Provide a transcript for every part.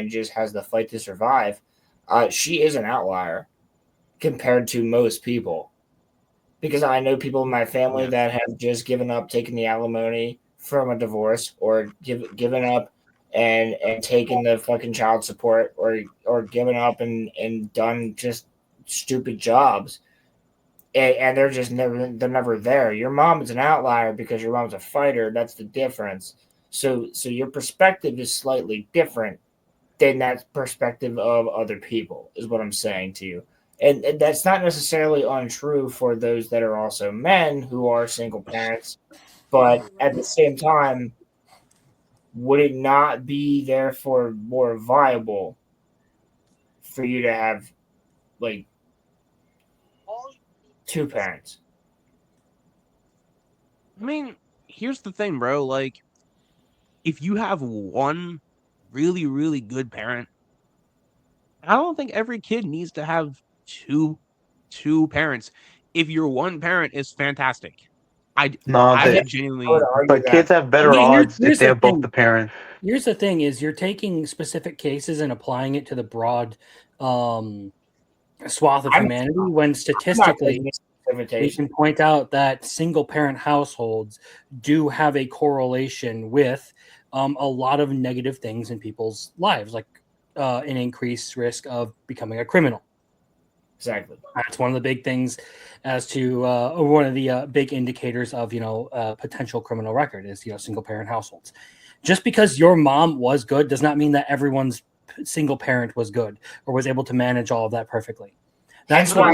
just has the fight to survive, she is an outlier compared to most people. Because I know people in my family that have just given up taking the alimony from a divorce, or given up and taken the fucking child support, or given up and done just stupid jobs, and they're never there. Your mom is an outlier because your mom's a fighter. That's the difference. So your perspective is slightly different than that perspective of other people, is what I'm saying to you. And that's not necessarily untrue for those that are also men who are single parents, but at the same time, would it not be therefore more viable for you to have like two parents? I mean, here's the thing, bro. Like, if you have one really, really good parent, I don't think every kid needs to have two parents. If your one parent is fantastic, No, I they, I would genuinely. argue but kids that. have better odds if Here's they the have both thing. the parents. Here's the thing: is you're taking specific cases and applying it to the broad swath of humanity, when statistically we can point out that single parent households do have a correlation with a lot of negative things in people's lives, like an increased risk of becoming a criminal. Exactly. That's one of the big things as to one of the big indicators of potential criminal record is single parent households. Just because your mom was good does not mean that everyone's single parent was good or was able to manage all of that perfectly. That's the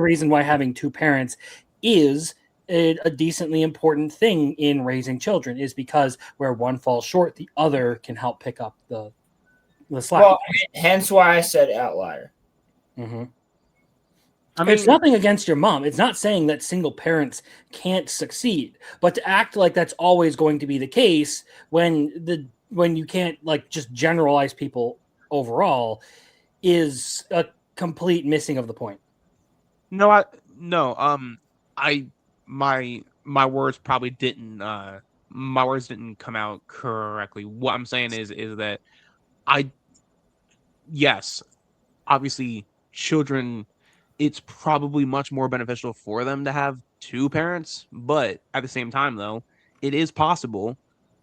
reason why having two parents is a decently important thing in raising children, is because where one falls short, the other can help pick up the slack. Well, hence why I said outlier. Mm-hmm. I mean, it's nothing against your mom. It's not saying that single parents can't succeed, but to act like that's always going to be the case when you can't just generalize people overall is a complete missing of the point. My words probably didn't my words didn't come out correctly. What I'm saying is that yes, obviously children, it's probably much more beneficial for them to have two parents, but at the same time though, it is possible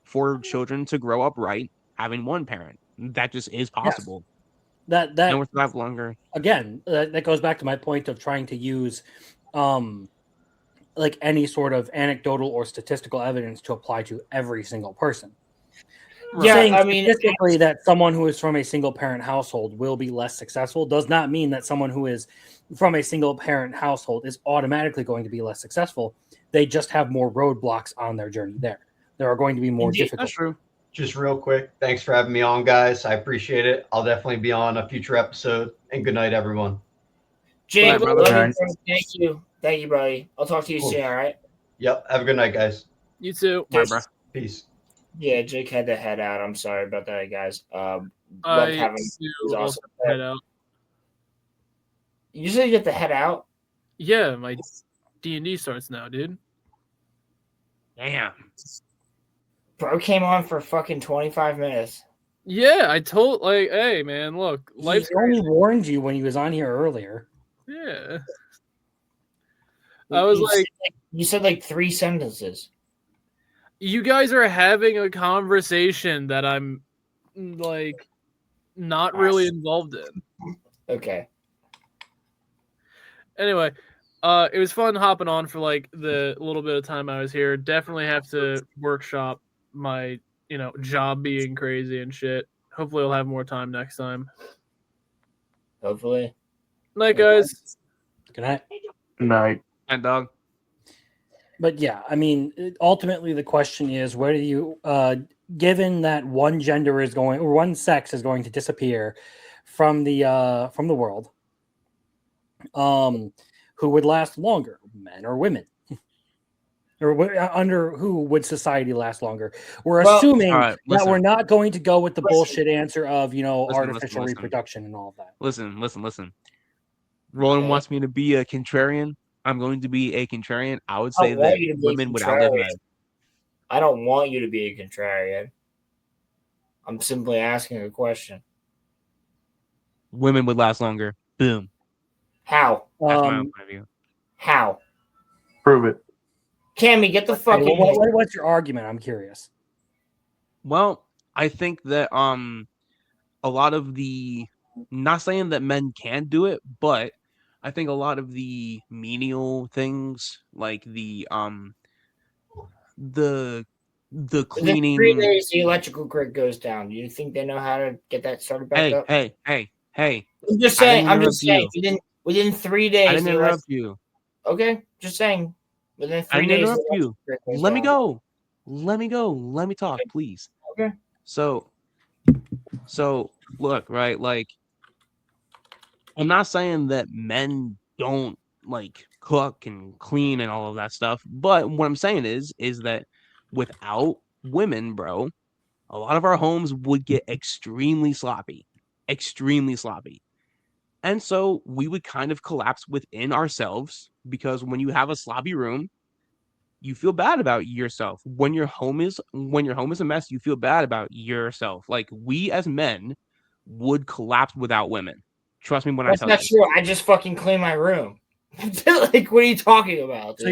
for children to grow up right having one parent. That just is possible. Yes. That and survive longer. Again, that goes back to my point of trying to use any sort of anecdotal or statistical evidence to apply to every single person. Yeah, saying statistically that someone who is from a single parent household will be less successful does not mean that someone who is from a single parent household is automatically going to be less successful. They just have more roadblocks on their journey there. There are going to be more difficult. That's true. Just real quick, thanks for having me on, guys. I appreciate it. I'll definitely be on a future episode. And good night, everyone. Jake, thank you, buddy. I'll talk to you soon. All right. Yep. Have a good night, guys. You too. Bye, bro. Peace. Yeah, Jake had to head out. I'm sorry about that, guys. Also head out. You said you have to head out? Yeah, my D&D starts now, dude. Damn. Bro came on for fucking 25 minutes. Yeah, I told hey man, look, he only warned you when he was on here earlier. Yeah. I was you said 3 sentences. You guys are having a conversation that I'm not really involved in. Okay. Anyway, it was fun hopping on for the little bit of time I was here. Definitely have to workshop my, job being crazy and shit. Hopefully I'll have more time next time. Hopefully. Night, guys. Good night. Good night. And dog. But yeah, I mean, ultimately the question is, where do you, given that one gender is going, or one sex is going to disappear from the world, who would last longer, men or women? Or under who would society last longer? We're assuming that we're not going to go with the bullshit answer of, artificial reproduction and all of that. Listen. Roland wants me to be a contrarian. I'm going to be a contrarian. I would say that women would outlive men. I don't want you to be a contrarian. I'm simply asking a question. Women would last longer. Boom. How? That's my own point of view. How? Prove it. Cammy, get the fuck in here. What's your argument? I'm curious. Well, I think that a lot of the, not saying that men can't do it, but I think a lot of the menial things like the Within cleaning. 3 days, the electrical grid goes down. Do you think they know how to get that started back up? Hey. I'm just saying. Within 3 days, I didn't interrupt you. Okay, just saying. Within 3 I didn't days, interrupt you. Let me go. Let me go. Let me talk, please. Okay. So look, right? Like, I'm not saying that men don't like cook and clean and all of that stuff, but what I'm saying is that without women, bro, a lot of our homes would get extremely sloppy. And so we would kind of collapse within ourselves, because when you have a sloppy room, you feel bad about yourself. When your home is a mess, you feel bad about yourself. Like, we as men would collapse without women. Trust me when I tell you. That's not true. I just fucking clean my room. Like, what are you talking about? Dude? So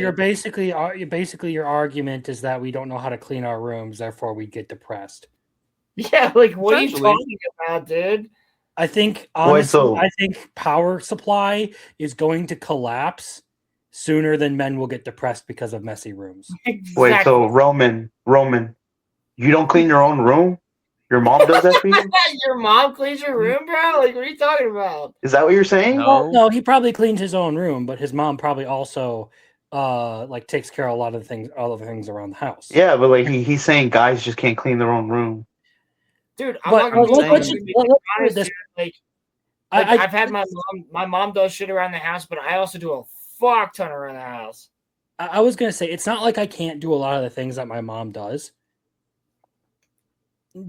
your argument is that we don't know how to clean our rooms, therefore we get depressed. Yeah, like, what are you talking about, dude? I think honestly, I think power supply is going to collapse sooner than men will get depressed because of messy rooms. Exactly. Wait, so Roman, you don't clean your own room? Your mom does that for you? Your mom cleans your room, bro? Like, what are you talking about? Is that what you're saying? No, he probably cleans his own room, but his mom probably also like takes care of a lot of things, all of the things around the house. Yeah, but like he's saying guys just can't clean their own room. Dude, I've had my mom does shit around the house, but I also do a fuck ton around the house. I was gonna say, it's not like I can't do a lot of the things that my mom does.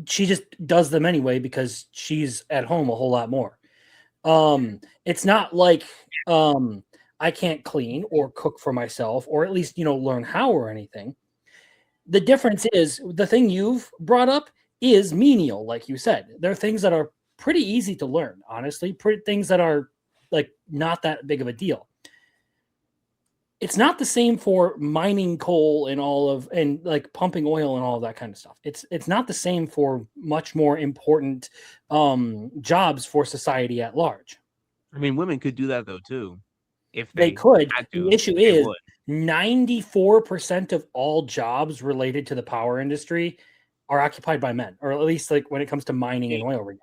She just does them anyway because she's at home a whole lot more. It's not like I can't clean or cook for myself, or at least, learn how or anything. The difference is the thing you've brought up is menial, like you said. There are things that are pretty easy to learn, honestly, things that are like not that big of a deal. It's not the same for mining coal and like pumping oil and all of that kind of stuff. It's not the same for much more important jobs for society at large. I mean, women could do that though too, if they could. The issue is 94% of all jobs related to the power industry are occupied by men, or at least like when it comes to mining and oil rigging.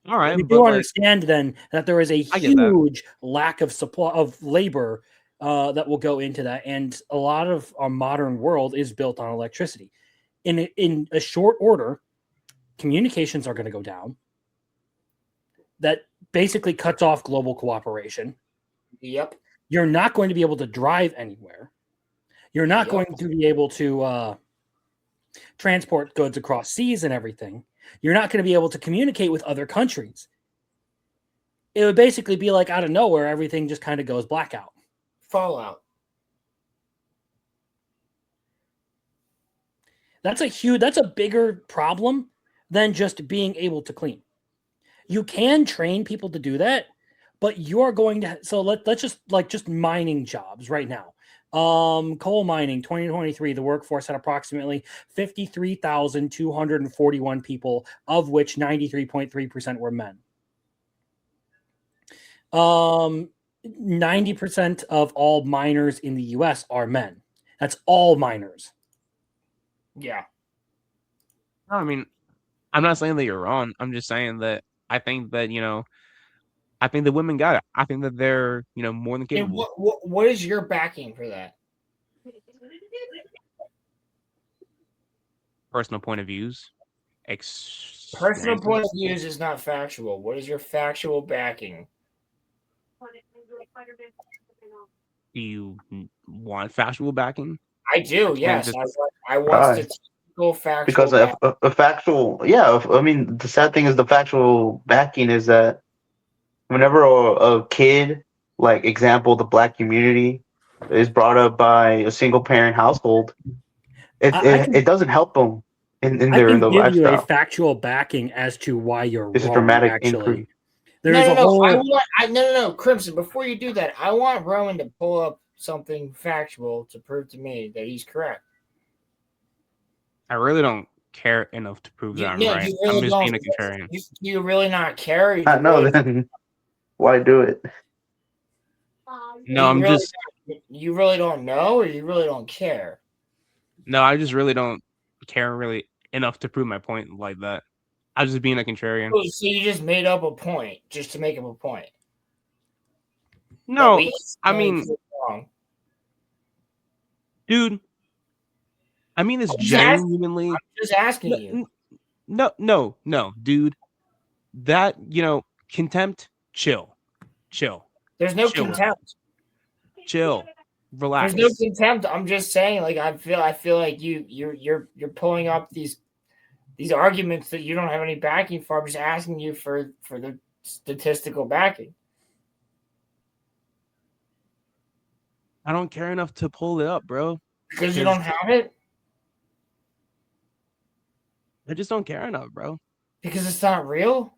All right, we do understand then that there is a huge lack of supply of labor that will go into that, and a lot of our modern world is built on electricity. In a short order, communications are going to go down. That basically cuts off global cooperation. Yep. You're not going to be able to drive anywhere. You're not going to be able to transport goods across seas and everything. You're not going to be able to communicate with other countries. It would basically be like out of nowhere, everything just kind of goes blackout. Fallout. That's a bigger problem than just being able to clean. You can train people to do that, but you're going to, so let's just mining jobs right now. Coal mining 2023, the workforce had approximately 53,241 people, of which 93.3% were men. 90% of all miners in the US are men. That's all miners. Yeah. I mean, I'm not saying that you're wrong. I'm just saying that I think that, I think the women got it. I think that they're, more than capable. And what is your backing for that? Personal point of views. Personal point of views is not factual. What is your factual backing? Do you want factual backing? I do, yes. I want statistical factual because a factual, I mean, the sad thing is the factual backing is that whenever a kid, like example, the black community is brought up by a single parent household, it doesn't help them in I their can the give you a lifestyle. factual backing as to why you're It's a wrong. dramatic Actually, increase. there's a whole. No, Crimson. Before you do that, I want Rowan to pull up something factual to prove to me that he's correct. I really don't care enough to prove that I'm right. You really I'm just don't. being a contrarian. You really not care? I know. Then why do it? No, I'm really just. You really don't know, or you really don't care? No, I just really don't care really enough to prove my point like that. I was just being a contrarian. Oh, so you just made up a point just to make up a point? No, I mean, wrong. Dude, I mean this genuinely. I'm just asking you. No, dude. That, contempt, chill. There's no contempt. Chill. Relax. There's no contempt. I'm just saying, like, I feel like you're pulling up these arguments that you don't have any backing for. I'm just asking you for the statistical backing. I don't care enough to pull it up, bro. Because you don't have it? I just don't care enough, bro. Because it's not real?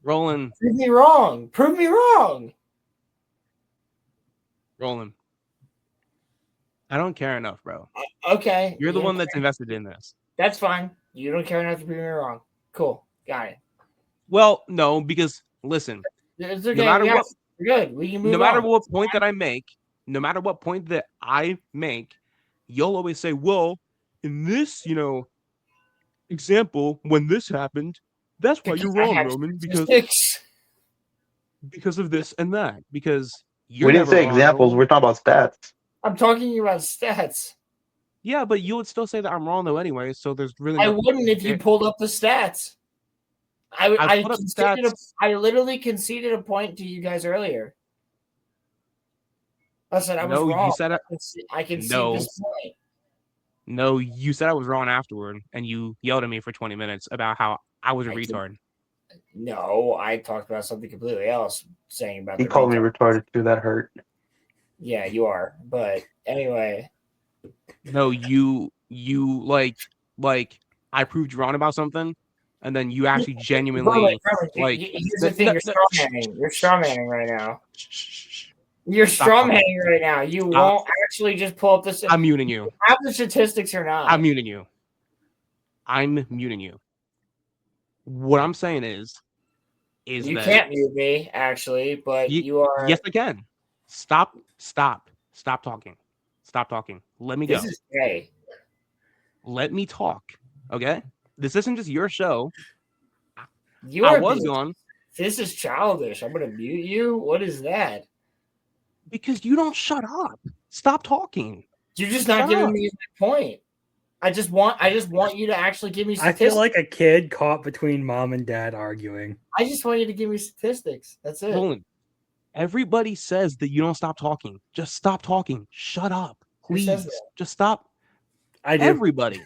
Roland. Prove me wrong. Prove me wrong. Roland. I don't care enough, bro. Okay. You're the one that's invested in this. That's fine. You don't care enough to prove me wrong. Cool. Got it. Well, no, because listen. It's okay. No matter what, we're good. We can move on. No matter what point that I make, you'll always say, well, in this, example, when this happened, that's why you're wrong, Roman, because of this and that. Because we didn't say examples. We're talking about stats. I'm talking about stats. Yeah, but you would still say that I'm wrong though anyway, so there's really I wouldn't if you pulled up the stats. I literally conceded a point to you guys earlier. I said I was wrong. You said I conceded this point. No, you said I was wrong afterward, and you yelled at me for 20 minutes about how I was a retard. No, I talked about something completely else, saying about he called me retarded too. That hurt. Yeah, you are. But anyway. No, you like I proved you wrong about something, and then you actually genuinely here's the thing, you're strawmanning. You're strawmanning right now. You're strawmanning right now. You won't actually just pull up this. I'm muting you. Have the statistics or not? I'm muting you. What I'm saying is you that can't mute me actually, but you are. Yes, I can. Stop talking. Stop talking. Let me go. This is gay. Let me talk. Okay? This isn't just your show. I was gone. This is childish. I'm gonna mute you. What is that? Because you don't shut up. Stop talking. You're just not giving me my point. I just want you to actually give me statistics. I feel like a kid caught between mom and dad arguing. I just want you to give me statistics. That's it. Roland, everybody says that you don't stop talking. Just stop talking. Shut up. Please. Just stop. I do. Everybody.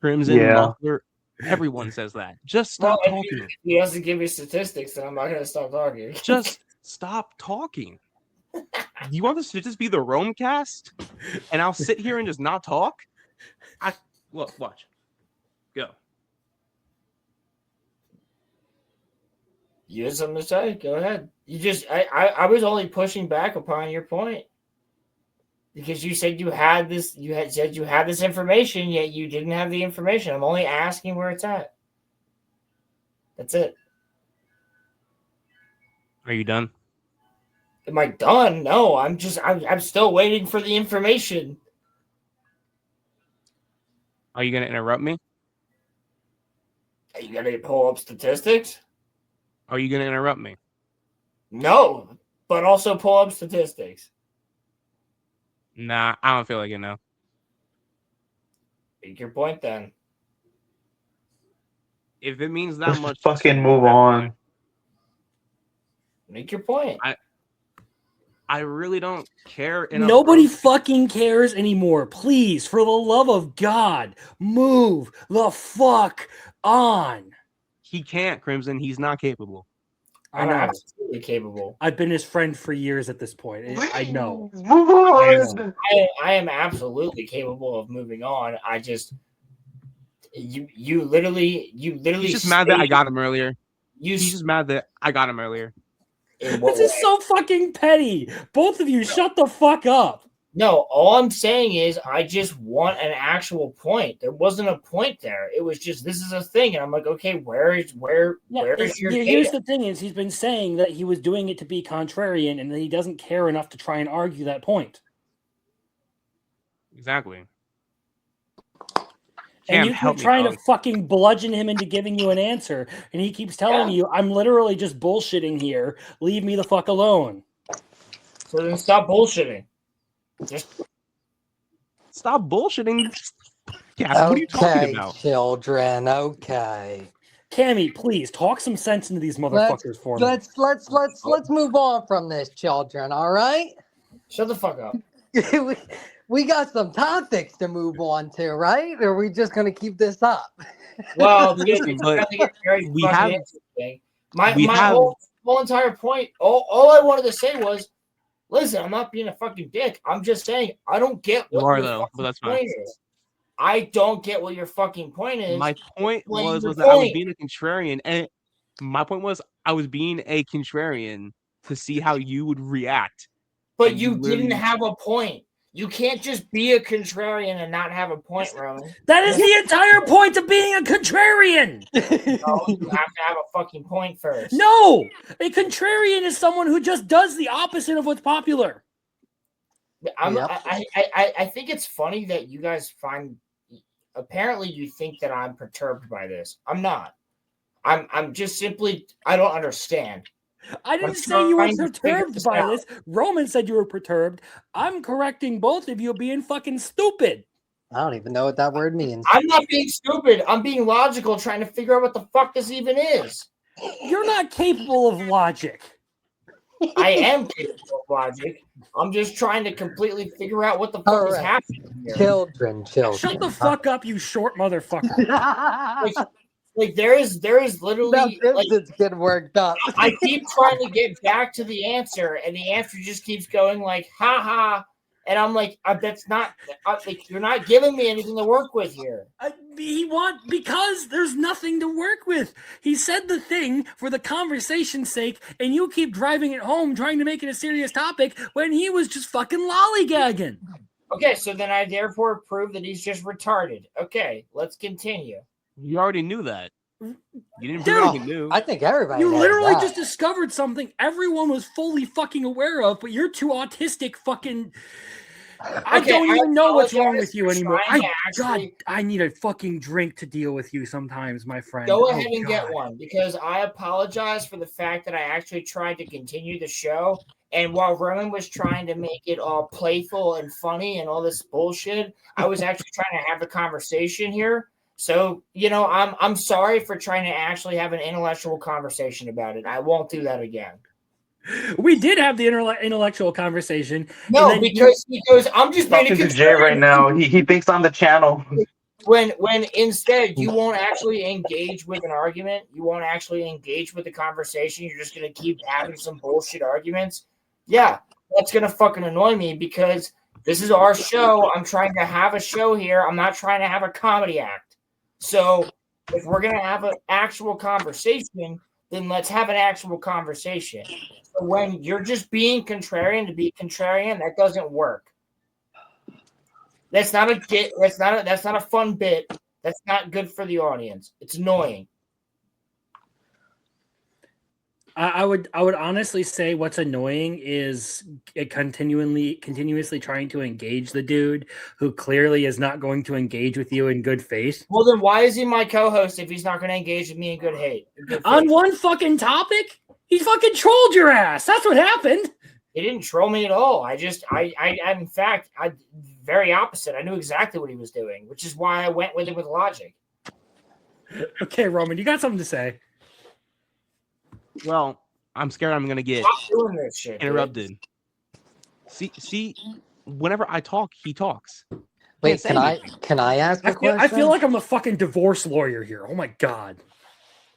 Crimson, Muffler, everyone says that. Just stop talking. If he has to give me statistics, then I'm not going to stop talking. Just stop talking. You want this to just be the Rome cast? And I'll sit here and just not talk? Look, watch. Go. You have something to say? Go ahead. I was only pushing back upon your point. Because you said you had this information, yet you didn't have the information. I'm only asking where it's at. That's it. Are you done? Am I done? No, I'm still waiting for the information. Are you going to interrupt me? Are you going to pull up statistics? Are you going to interrupt me? No, but also pull up statistics. Nah, I don't feel like it now. Make your point then. If it means that much, fucking move on. Make your point. I really don't care enough. Nobody fucking cares anymore. Please, for the love of God, move the fuck on. He can't, Crimson. He's not capable. I know. absolutely capable. I've been his friend for years at this point. I know. Move on. I am absolutely capable of moving on. I just you literally He's just mad that I got him earlier. He's just mad that I got him earlier. This is so fucking petty. Both of you, shut the fuck up. No, all I'm saying is I just want an actual point. There wasn't a point there. It was just this is a thing, and I'm like, okay, where is your here's the thing is he's been saying that he was doing it to be contrarian and that he doesn't care enough to try and argue that point. Exactly. And you keep trying to fucking bludgeon him into giving you an answer, and he keeps telling you, I'm literally just bullshitting here. Leave me the fuck alone. So then stop bullshitting. Just stop bullshitting. Yeah, what are you talking about? Children, okay. Cammy, please talk some sense into these motherfuckers for me. Let's move on from this, children, all right? Shut the fuck up. We got some topics to move on to, right? Or are we just going to keep this up? Well, we have my whole entire point. All I wanted to say was, listen, I'm not being a fucking dick. I'm just saying I don't get what your fucking point is. I don't get what your fucking point is. My point was that I was being a contrarian, and my point was I was being a contrarian to see how you would react. But you didn't have a point. You can't just be a contrarian and not have a point, Roman. That is the entire point of being a contrarian. No, you have to have a fucking point first. No, a contrarian is someone who just does the opposite of what's popular. I think it's funny that you guys find. Apparently, you think that I'm perturbed by this. I'm not. I'm just simply. I don't understand. I didn't say you were perturbed by this. Roman said you were perturbed. I'm correcting both of you being fucking stupid. I don't even know what that word means. I'm not being stupid. I'm being logical, trying to figure out what the fuck this even is. You're not capable of logic. I am capable of logic. I'm just trying to completely figure out what the fuck is happening here. Children. Shut the fuck up, you short motherfucker. Like there is literally it's getting worked up. I keep trying to get back to the answer, and the answer just keeps going like ha ha, and I'm like that's not like you're not giving me anything to work with here. Because there's nothing to work with. He said the thing for the conversation's sake, and you keep driving it home, trying to make it a serious topic when he was just fucking lollygagging. Okay, so then I therefore prove that he's just retarded. Okay, let's continue. You already knew that. You didn't prove anything new. I think everybody. You literally just discovered something everyone was fully fucking aware of, but you're too autistic fucking. I don't even know what's wrong with you anymore. I need a fucking drink to deal with you sometimes, my friend. Go ahead and get one, because I apologize for the fact that I actually tried to continue the show. And while Roman was trying to make it all playful and funny and all this bullshit, I was actually trying to have a conversation here. So, I'm sorry for trying to actually have an intellectual conversation about it. I won't do that again. We did have the intellectual conversation. No, because he goes, I'm just talking to Jay right now. He thinks on the channel. When instead you won't actually engage with an argument, you won't actually engage with the conversation. You're just going to keep having some bullshit arguments. Yeah, that's going to fucking annoy me because this is our show. I'm trying to have a show here. I'm not trying to have a comedy act. So if we're going to have an actual conversation, then let's have an actual conversation. So when you're just being contrarian to be contrarian, that doesn't work. That's not a bit. That's not a fun bit. That's not good for the audience. It's annoying. I would honestly say what's annoying is continuously trying to engage the dude who clearly is not going to engage with you in good faith. Well, then why is he my co-host if he's not going to engage with me in good faith? On one fucking topic? He fucking trolled your ass. That's what happened. He didn't troll me at all. In fact, very opposite. I knew exactly what he was doing, which is why I went with it with logic. Okay, Roman, you got something to say? Well, I'm scared I'm gonna get interrupted. See, whenever I talk, he talks. Wait, can I ask a question? I feel like I'm a fucking divorce lawyer here. Oh my god.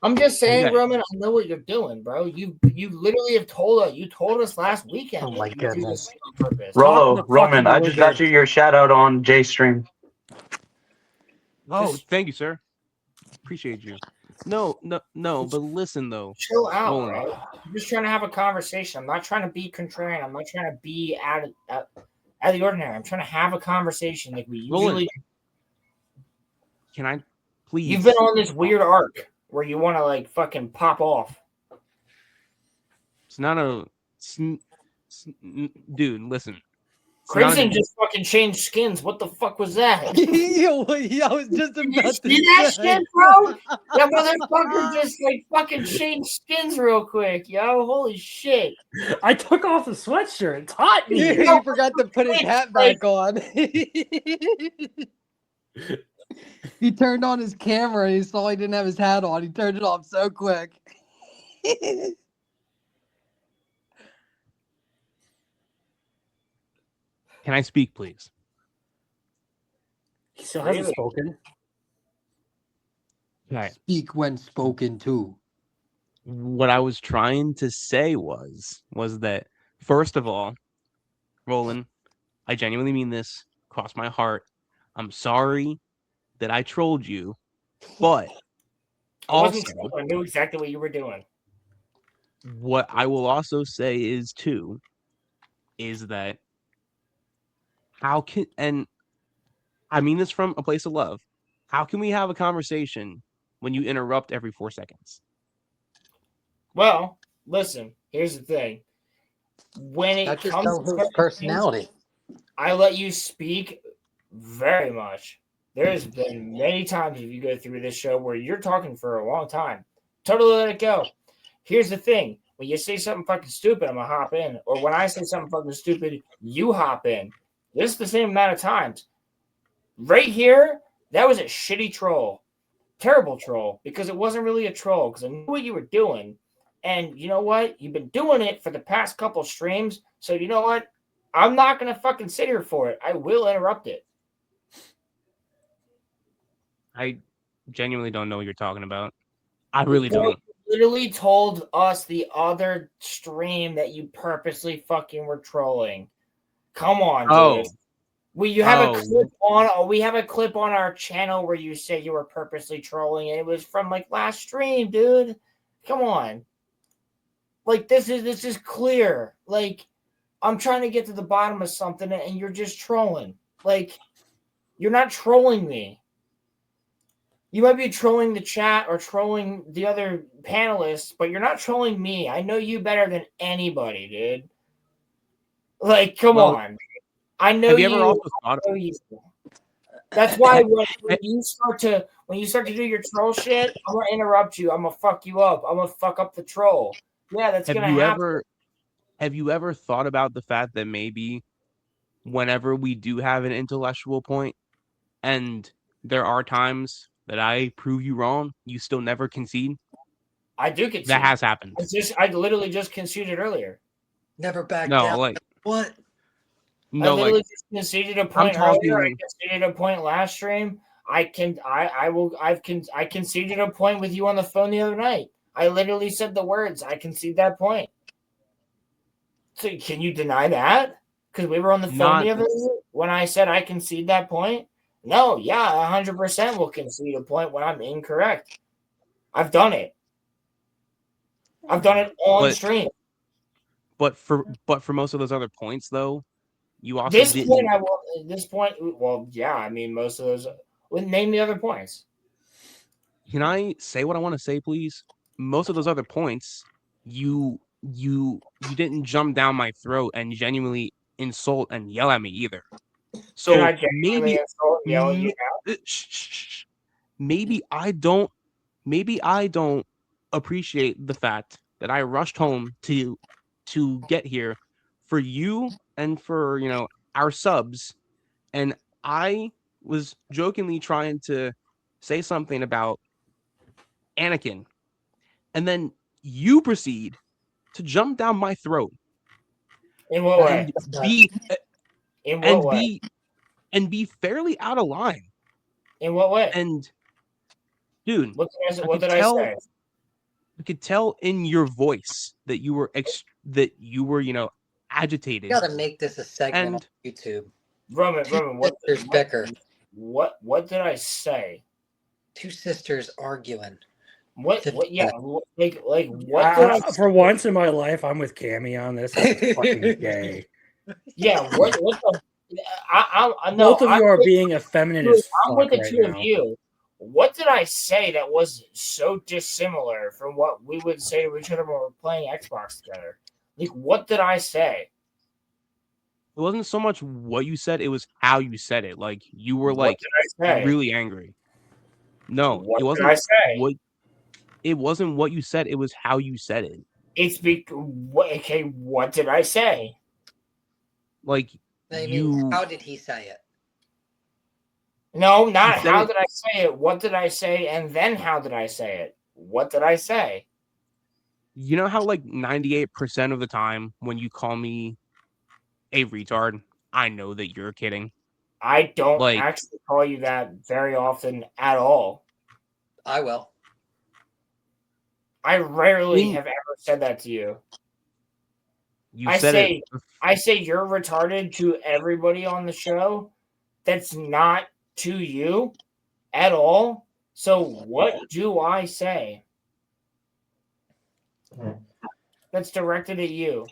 I'm just saying, Okay. Roman. I know what you're doing, bro. You literally have told us. You told us last weekend. Oh my that you do goodness. this on purpose. Rolo, the Roman, fucking I just got wizard. your shout out on Jay's stream. Oh, Just thank you, sir. Appreciate you. No. But listen though, chill out, Roland. bro. I'm just trying to have a conversation. I'm not trying to be contrarian. I'm not trying to be out of the ordinary. I'm trying to have a conversation like we usually. Roland, can I please? You've been on this weird arc where you want to like fucking pop off. It's not a dude. Listen, Crimson just fucking changed skins. What the fuck was that? Yo, I was just Did you about see to that say. shit, bro? That motherfucker just like fucking changed skins real quick, yo. Holy shit. I took off the sweatshirt. It's hot in here. He forgot to put his hat back on. He turned on his camera and he saw he didn't have his hat on. He turned it off so quick. Can I speak, please? He still hasn't spoken. Okay. Speak when spoken to. What I was trying to say was that first of all, Roland, I genuinely mean this. Cross my heart. I'm sorry that I trolled you, but I wasn't also, sure. I knew exactly what you were doing. what I will also say is that how can, and I mean this from a place of love, how can we have a conversation when you interrupt every 4 seconds? Well, listen, here's the thing. When it That's just comes to his certain personality. things, I let you speak very much. There's been many times if you go through this show where you're talking for a long time. Totally let it go. Here's the thing. When you say something fucking stupid, I'm going to hop in. Or when I say something fucking stupid, you hop in. This is the same amount of times. Right here, that was a shitty troll. Terrible troll. Because it wasn't really a troll. Because I knew what you were doing. And you know what? You've been doing it for the past couple streams. So you know what? I'm not going to fucking sit here for it. I will interrupt it. I genuinely don't know what you're talking about. I really don't. Literally told us the other stream that you purposely fucking were trolling. Come on, dude. We have a clip on our channel where you say you were purposely trolling. It was from like last stream, dude. Come on. Like this is clear. Like I'm trying to get to the bottom of something and you're just trolling. Like you're not trolling me. You might be trolling the chat or trolling the other panelists, but you're not trolling me. I know you better than anybody, dude. Like, come on. I know have you. You. Ever also thought I know you. That's why when you start to do your troll shit, I'm gonna interrupt you. I'm gonna fuck you up. I'm gonna fuck up the troll. Yeah, that's gonna happen. Have you ever thought about the fact that maybe whenever we do have an intellectual point and there are times that I prove you wrong, you still never concede? I do concede. That has happened. I literally just conceded earlier. Never back down. Like what? No, I literally just conceded a point earlier. I conceded a point last stream. I conceded a point with you on the phone the other night. I literally said the words. I concede that point. So can you deny that? Because we were on the phone the other day when I said I concede that point. No, yeah, 100% will concede a point when I'm incorrect. I've done it. I've done it on stream. But for most of those other points, though, you also this didn't. Point. This point. Well, yeah. I mean, most of those. Name the other points. Can I say what I want to say, please? Most of those other points, you didn't jump down my throat and genuinely insult and yell at me either. So Can I genuinely insult and yell at you now? Maybe I don't appreciate the fact that I rushed home to get here for you and for our subs, and I was jokingly trying to say something about Anakin, and then you proceed to jump down my throat. In what way? And be fairly out of line. In what way? And dude, what did I say? I could tell in your voice that you were agitated. You gotta make this a segment And on YouTube. Roman, Sisters bicker. what did I say? Two sisters arguing. What yeah, what did I say? For once in my life, I'm with Cammy on this. This is fucking gay. Yeah, what the I no, Both of you are being effeminate as I'm fuck with the right two now. of you. What did I say that was so dissimilar from what we would say to each other when we're playing Xbox together? Like, what did I say? it wasn't so much what you said, it was how you said it. Like you were What like did I say? really angry. No, What it wasn't did I say? what it wasn't what you said, it was how you said it. It's okay, what did I say? Like how did he say it? No, not said how it- did I say it. What did I say? And then how did I say it? What did I say? You know how like 98% of the time when you call me a retard, I know that you're kidding. I don't Like actually call you that very often at all. I will. I rarely have ever said that to you. I say you're retarded to everybody on the show. That's not to you at all. So what do I say? That's directed at you.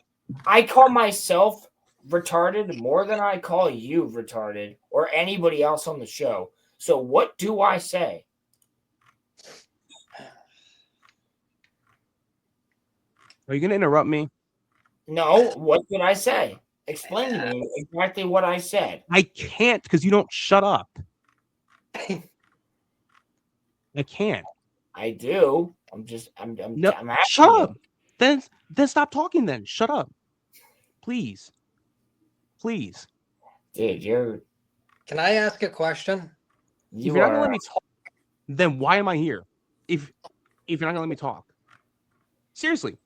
I call myself retarded more than I call you retarded or anybody else on the show. So what do I say? Are you gonna interrupt me? No, what did I say? Explain to me exactly what I said. I can't because you don't shut up. I can't. I do. I'm No, shut up. Then stop talking then. Shut up. Please. Please. Dude, you're... Can I ask a question? If you're not gonna let me talk, then why am I here? If you're not gonna let me talk. Seriously.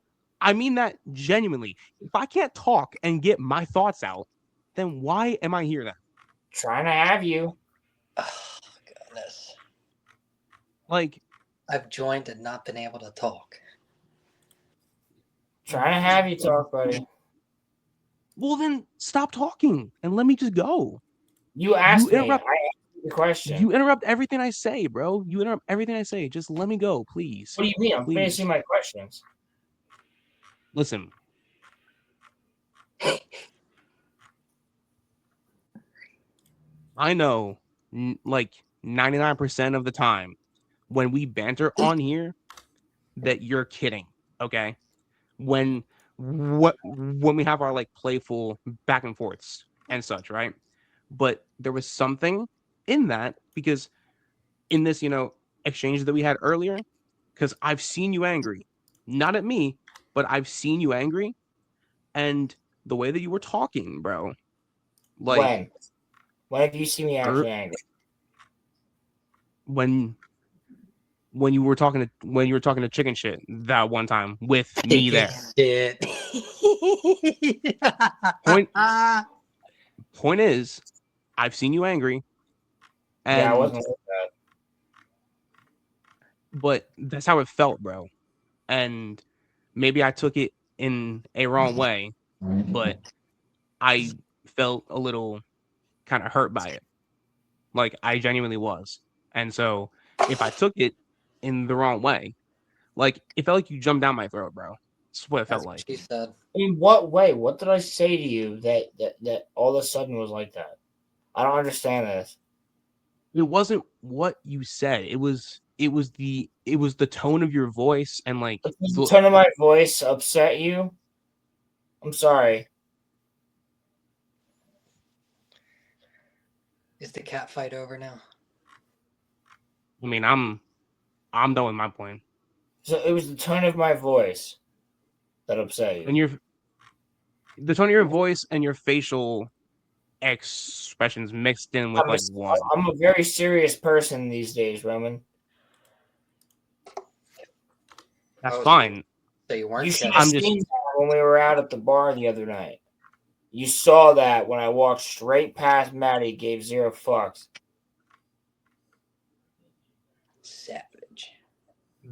I mean that genuinely. If I can't talk and get my thoughts out, then why am I here then? Trying to have you. Oh, goodness. Like, I've joined and not been able to talk. Trying to have you talk, buddy. Well, then stop talking and let me just go. You asked me. I asked you the question. You interrupt everything I say, bro. You interrupt everything I say. Just let me go, please. What do you mean? I'm finishing my questions. Listen. I know, like 99% of the time when we banter on here that you're kidding, okay? When we have our like playful back and forths and such, right? But there was something in that because in this, exchange that we had earlier, because I've seen you angry, not at me, but I've seen you angry, and the way that you were talking, bro. Like when have you seen me actually angry? When you were talking to chicken shit that one time with me there. Shit. Point is, I've seen you angry. And, yeah, I wasn't like that. But that's how it felt, bro. And maybe I took it in a wrong way, but I felt a little kind of hurt by it. Like I genuinely was. And so if I took it in the wrong way, like it felt like you jumped down my throat, bro. That's what it felt like. She said. In what way? What did I say to you that all of a sudden was like that? I don't understand this. It wasn't what you said. It was the tone of your voice and like the tone of my voice upset you? I'm sorry. Is the cat fight over now? I mean, I'm done with my point. So it was the tone of my voice that upset you. And the tone of your voice and your facial expressions mixed in with one. I'm a very serious person these days, Roman. That's fine. So you weren't. You should have seen that when we were out at the bar the other night. You saw that when I walked straight past Maddie, gave 0 fucks. Savage.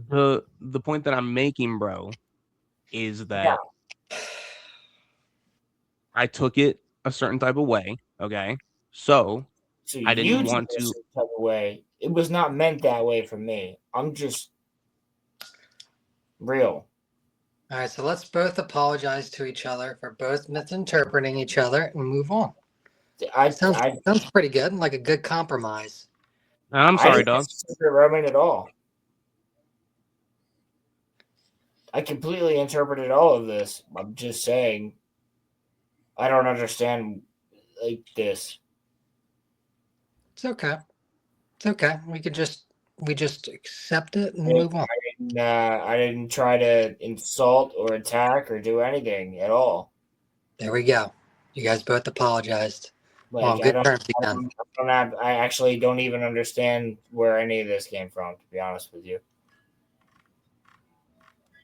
The point that I'm making, bro, is that I took it a certain type of way. Okay, so I didn't want to. Type of way. It was not meant that way for me. I'm just real. All right, so let's both apologize to each other for both misinterpreting each other and move on. Sounds pretty good, like a good compromise. I'm sorry, dog. Roman at all. I completely interpreted all of this. I'm just saying, I don't understand like this. It's okay. It's okay. We just accept it and move on. I didn't try to insult or attack or do anything at all. There we go. You guys both apologized. Like, good terms again. I actually don't even understand where any of this came from, to be honest with you.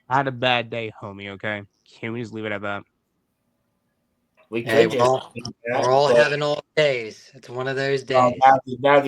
I had a bad day, homie, okay? Can we just leave it at that? We're all having all days. It's one of those days. Now